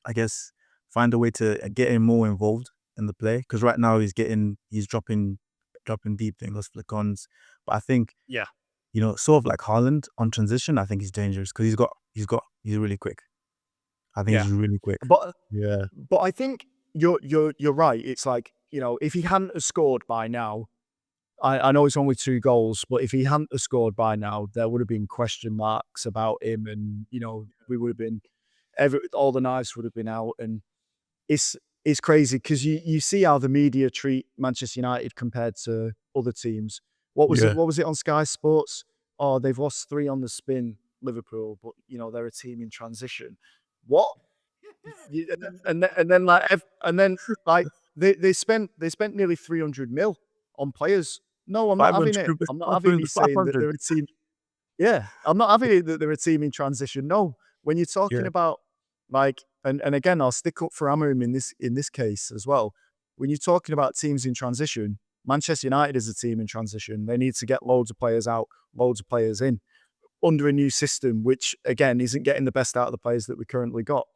I guess, find a way to get him more involved in the play. Because right now he's dropping deep, doing those flick-ons. But I think, sort of like Haaland on transition, I think he's dangerous because he's really quick. I think he's really quick. But I think you're right. It's like, if he hadn't have scored by now, I know it's only 2 goals, but if he hadn't have scored by now, there would have been question marks about him, and we would have been all the knives would have been out, and it's crazy because you see how the media treat Manchester United compared to other teams. What was it on Sky Sports? Oh, they've lost 3 on the spin, Liverpool, but they're a team in transition. What? and then they spent nearly 300 mil on players. No, I'm not having it. I'm not having you saying that they're a team. Yeah, I'm not having it that they're a team in transition. No, when you're talking about and again, I'll stick up for Amorim in this case as well. When you're talking about teams in transition, Manchester United is a team in transition. They need to get loads of players out, loads of players in under a new system, which again isn't getting the best out of the players that we currently got.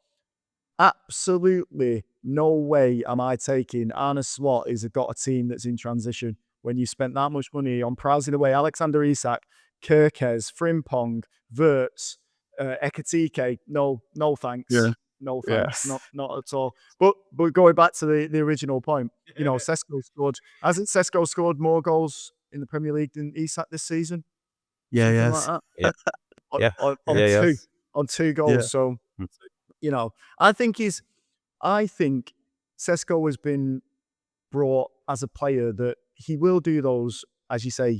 Absolutely no way am I taking Arne Slot has got a team that's in transition when you spent that much money on browsing away Alexander Isak, Kirkez, Frimpong, Wirtz, Ekatike. No thanks. Yeah. No thanks. Not at all. But going back to the original point, Sesko scored. Hasn't Sesko scored more goals in the Premier League than Isak this season? Yeah, yes. Like that. On 2 goals. Yeah. So, I think Sesko has been brought as a player that he will do those, as you say,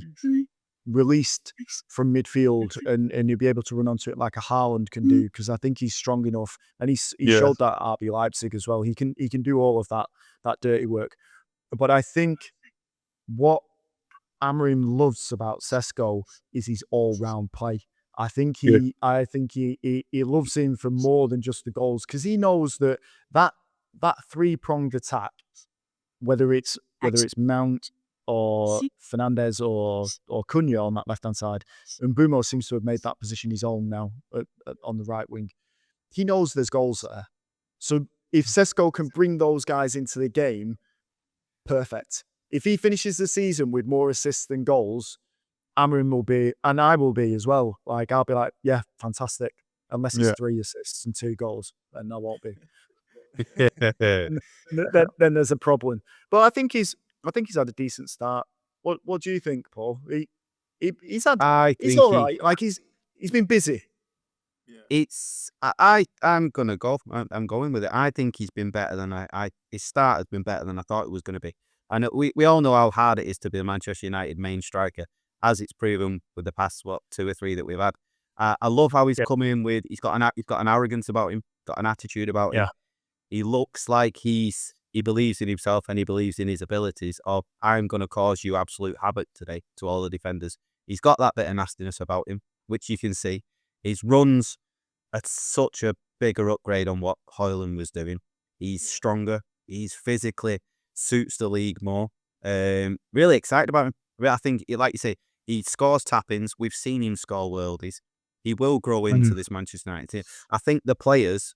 released from midfield, and he'll be able to run onto it like a Haaland can do, because I think he's strong enough, and he showed that at RB Leipzig as well. He can do all of that dirty work. But I think what Amorim loves about Sesko is his all-round play. I think he loves him for more than just the goals, because he knows that 3-pronged attack, whether it's Mount or Fernandez or Cunha on that left-hand side, and Mbumo seems to have made that position his own now on the right wing. He knows there's goals there. So if Sesko can bring those guys into the game, perfect. if he finishes the season with more assists than goals, Amorim will be, and I will be as well. Like, I'll be like, yeah, fantastic. Unless it's Yeah. 3 assists and 2 goals, then I won't be. Yeah. Then there's a problem. But I think he's had a decent start. What do you think, Paul? He's I he's think all right. Like, he's been busy. I'm gonna go. I'm going with it. I think he's been better than his start has been better than I thought it was going to be. And we all know how hard it is to be a Manchester United main striker, as it's proven with the past 2 or 3 that we've had. I love how he's come in with. He's got an arrogance about him, got an attitude about him. He looks like he believes in himself and he believes in his abilities. Of I'm going to cause you absolute havoc today to all the defenders. He's got that bit of nastiness about him, which you can see. His runs are such a bigger upgrade on what Højlund was doing. He's stronger. He's physically suits the league more. Really excited about him. I think, like you say, he scores tap-ins. We've seen him score worldies. He will grow into this Manchester United team. I think the players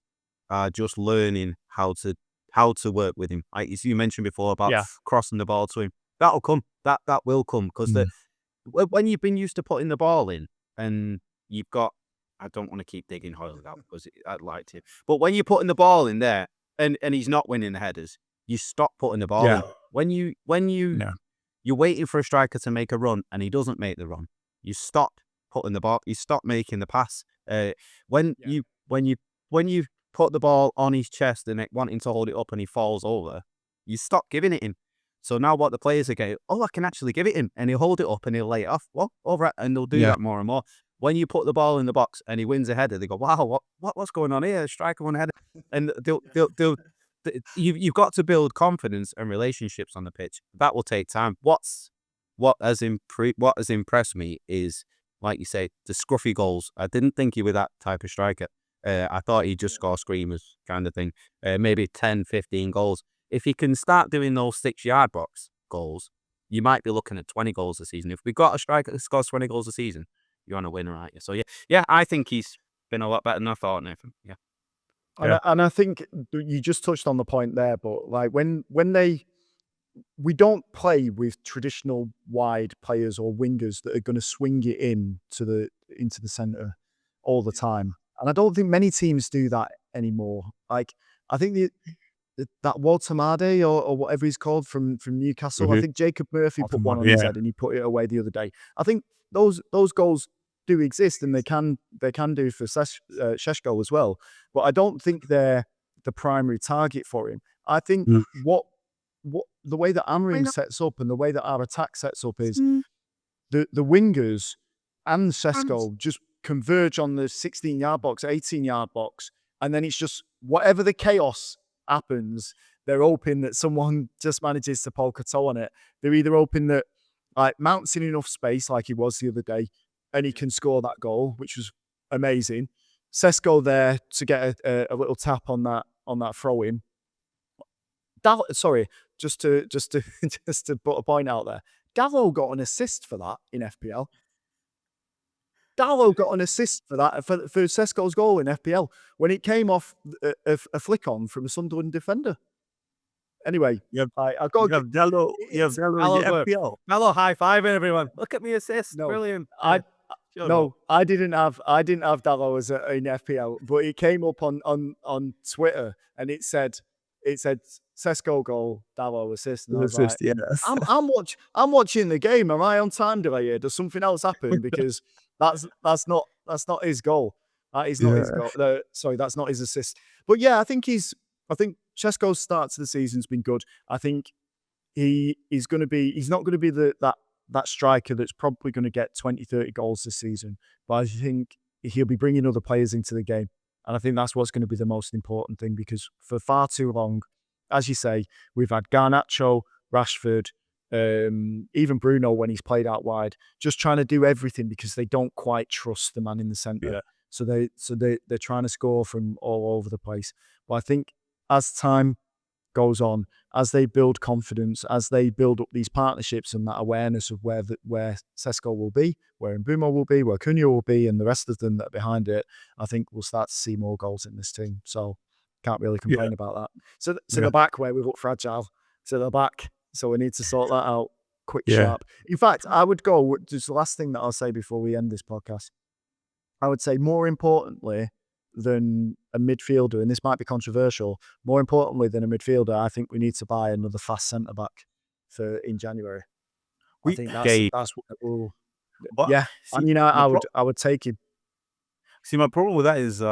are just learning how to work with him. Like you mentioned before about crossing the ball to him. That'll come. That will come because when you've been used to putting the ball in and you've got, I don't want to keep digging Højlund out because I'd like to, but when you're putting the ball in there and he's not winning the headers, you stop putting the ball in. When you're waiting for a striker to make a run and he doesn't make the run, you stop putting the ball. You stop making the pass. When you put the ball on his chest and wanting to hold it up and he falls over, you stop giving it him. So now what the players are getting, I can actually give it him, and he'll hold it up and he'll lay it off. Well, all right, and they'll do that more and more. When you put the ball in the box and he wins a header, they go, "Wow, what's going on here? Striker won a header," and you've got to build confidence and relationships on the pitch. That will take time. What has impressed me is, like you say, the scruffy goals. I didn't think he was that type of striker. I thought he'd just score screamers kind of thing. Maybe 10, 15 goals. If he can start doing those 6-yard box goals, you might be looking at 20 goals a season. If we've got a striker that scores 20 goals a season, you're on a winner, aren't you? So yeah, I think he's been a lot better than I thought, Nathan. Yeah. And I think you just touched on the point there, but like when we don't play with traditional wide players or wingers that are going to swing it into the center all the time, and I don't think many teams do that anymore. Like, I think that Walter Made or whatever he's called from Newcastle, I think Jacob Murphy put one on his head and he put it away the other day. I think those goals do exist and they can do for Šeško as well, but I don't think they're the primary target for him. I think what the way that Amorim sets up and the way that our attack sets up is the wingers and Šeško just converge on the 16-yard box, 18-yard box, and then it's just whatever the chaos happens, they're hoping that someone just manages to poke a toe on it. They're either hoping that Mount's in enough space like he was the other day and he can score that goal, which was amazing. Šeško there to get a little tap on that throw in. Sorry, just to put a point out there. Dalot got an assist for that in FPL. Dalot got an assist for that for Šeško's goal in FPL when it came off a flick on from a Sunderland defender. Anyway, I've got Dalot. You have Dalot in FPL. Dalot high-fiving everyone. Look at me assist. No, brilliant. I didn't have Dalot as in FPL, but it came up on Twitter and it said Šeško goal, Dalot assist, and I was like, I'm watching the game. Am I on time delay here? Does something else happen? Because that's not his goal. That is not his goal. Sorry, that's not his assist. But yeah, I think Šeško's start to the season's been good. I think he's not going to be that striker that's probably going to get 20, 30 goals this season. But I think he'll be bringing other players into the game. And I think that's what's going to be the most important thing, because for far too long, as you say, we've had Garnacho, Rashford, even Bruno when he's played out wide, just trying to do everything because they don't quite trust the man in the centre. Yeah. So they're trying to score from all over the place. But I think as time goes on, as they build confidence, as they build up these partnerships and that awareness of where Šeško will be, where Mbeumo will be, where Cunha will be, and the rest of them that are behind it, I think we'll start to see more goals in this team. So can't really complain about that. So the back where we look fragile. So the back, So we need to sort that out quick, Yeah. sharp. In fact, I would go, just the last thing that I'll say before we end this podcast. I would say more importantly than a midfielder, and this might be controversial, more importantly than a midfielder, I think we need to buy another fast centre-back in January. I think that's what we'll... But Yeah, see, you know, my I would take him. see, my problem with that is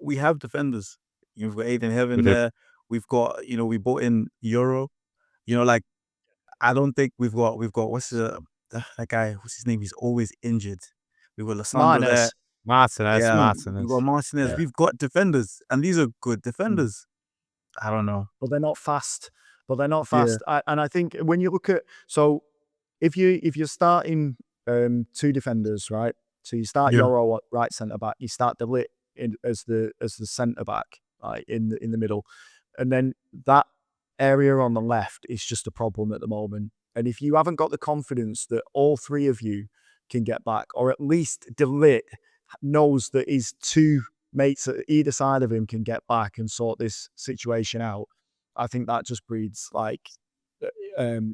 we have defenders. You've got Aiden Heaven We do. there. We've got, we bought in Euro. Like, I don't think we've got what's that guy? What's his name? He's always injured. We've got Lasandra there. Martinez. We've got Martinez. Yeah. We've got defenders, and these are good defenders. I don't know. But they're not fast. Yeah. And I think when you look at, so if you're starting two defenders, right? So you start Euro at right centre back, you start De Ligt as the centre back, right, in the middle, and then that area on the left is just a problem at the moment. And if you haven't got the confidence that all three of you can get back, or at least De Ligt knows that his two mates at either side of him can get back and sort this situation out, I think that just breeds like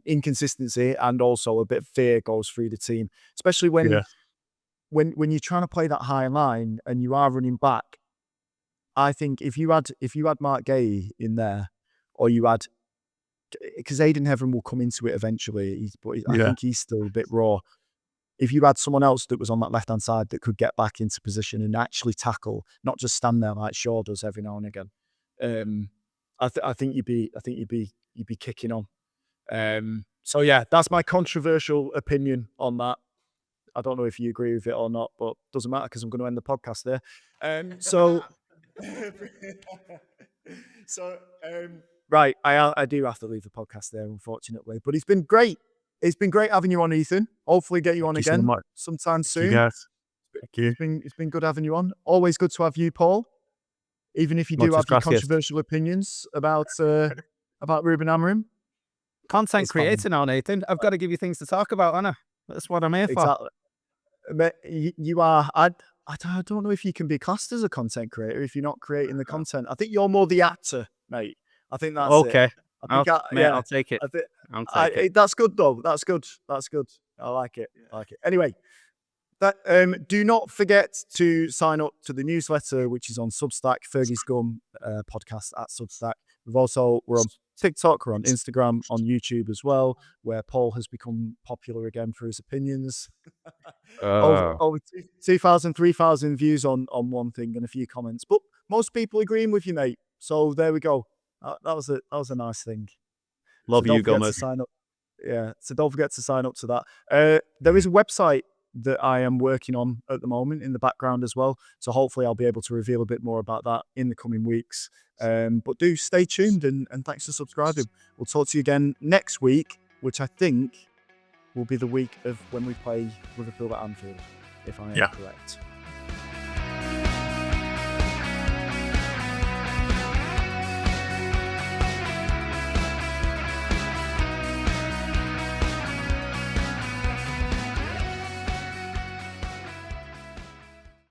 inconsistency, and also a bit of fear goes through the team, especially when you're trying to play that high line and you are running back. I think if you had Mark Gay in there, or you had, because Aiden Heaven will come into it eventually, I think he's still a bit raw. If you had someone else that was on that left hand side that could get back into position and actually tackle, not just stand there like Shaw does every now and again, I think you'd be kicking on. So yeah, that's my controversial opinion on that. I don't know if you agree with it or not, but doesn't matter because I'm going to end the podcast there. Right, I do have to leave the podcast there, unfortunately. But it's been great. It's been great having you on, Ethan. Hopefully get you on again sometime soon. Yes. Thank you. It's been good having you on. Always good to have you, Paul. Even if you do have your controversial opinions about Ruben Amorim. Content creator now, Nathan. I've got to give you things to talk about, Anna. That's what I'm here for. Exactly. You are. I don't know if you can be classed as a content creator if you're not creating the content. I think you're more the actor, mate. I think that's okay. It. I'll take it. That's good though. That's good. I like it. Anyway, do not forget to sign up to the newsletter, which is on Substack, Fergie's Gum podcast at Substack. We're on TikTok, we're on Instagram, on YouTube as well, where Paul has become popular again for his opinions. Over 2,000, 3,000 views on one thing and a few comments, but most people agreeing with you, mate. So there we go. That was a nice thing. Love you, Gomez. Sign up. Yeah, so don't forget to sign up to that. There is a website that I am working on at the moment in the background as well. So hopefully I'll be able to reveal a bit more about that in the coming weeks. But do stay tuned and thanks for subscribing. We'll talk to you again next week, which I think will be the week of when we play Liverpool at Anfield, if I am correct.